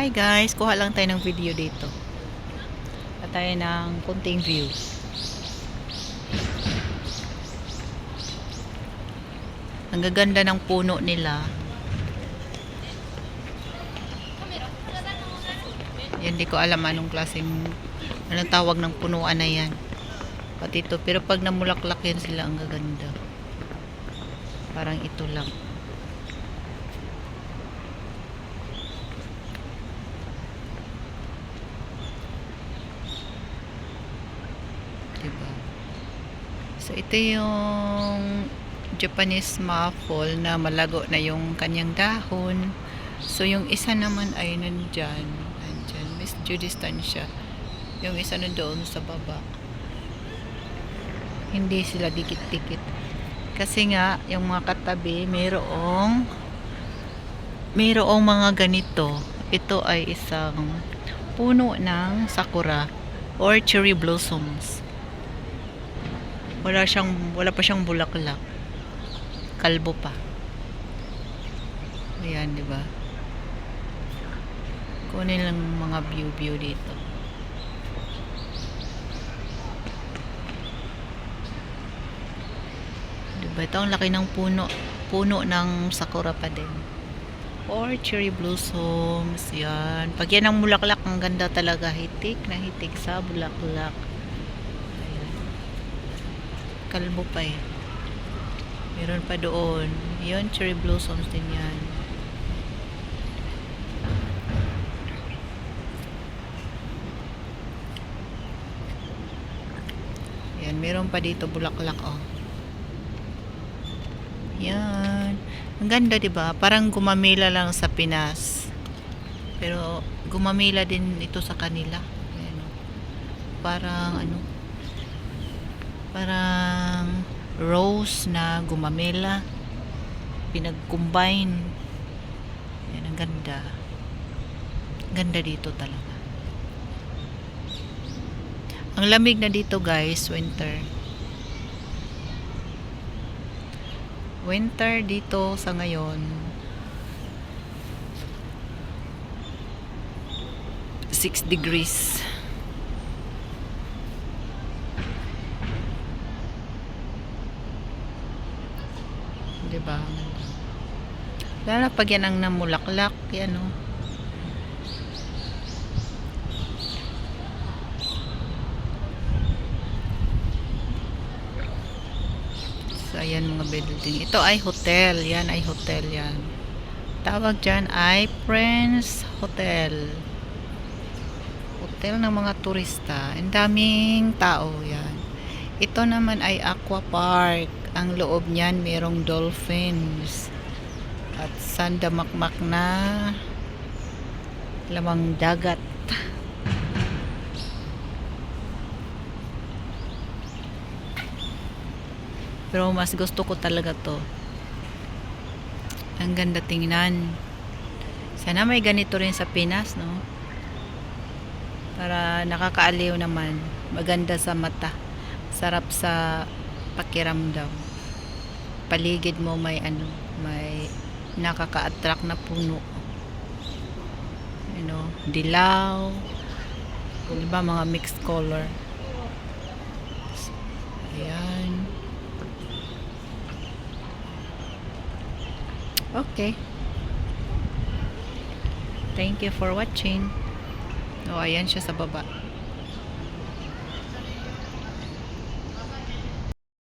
Hi guys, kuha lang tayo ng video dito. At tayo ng kunting view. Ang gaganda ng puno nila. Yan, di ko alam anong klaseng anong tawag ng punuan na yan. Pati ito, pero pag namulaklak yan sila, ang gaganda. Parang ito lang. Diba? So ito yung Japanese maple na malago na yung kanyang dahon. So yung isa naman ay nandyan. Miss Judistan siya. Yung isa na doon sa baba. Hindi sila dikit-dikit. Kasi nga yung mga katabi mayroong mga ganito. Ito ay isang puno ng sakura or cherry blossoms. Wala pa siyang bulaklak. Kalbo pa. Ayan, di ba? Kunin lang mga view dito. Diba? Ito ang laki ng puno ng sakura pa din. Or cherry blossoms. Yan. Pag yan ang bulaklak, ang ganda talaga. Hitik na hitik sa bulaklak. Kalbo pa eh. Meron pa doon. Yun, cherry blossoms din yan. Yan, meron pa dito bulaklak oh. Yan. Ang ganda, 'di ba? Parang gumamila lang sa Pinas. Pero gumamila din ito sa kanila. Ayan, oh. Parang rose na gumamela, pinag-combine. Yan, ang ganda. Ganda dito talaga. Ang lamig na dito guys, winter dito sa ngayon. 6 degrees. Diba? Lalo pag yan ang namulaklak, yan o. So, ayan mga building. Ito ay hotel. Yan ay hotel yan. Tawag dyan ay Prince Hotel. Hotel ng mga turista. Ang daming tao yan. Ito naman ay aqua park. Ang loob niyan mayroong dolphins at sandamakmak na lamang dagat. Pero mas gusto ko talaga to. Ang ganda tingnan. Sana may ganito rin sa Pinas, no? Para nakakaaliw naman. Maganda sa mata. Sarap sa pakiramdam. Paligid mo may nakaka-attract na puno. Dilaw. Diba mga mixed color. Ayan. Okay. Thank you for watching. Ayan siya sa baba.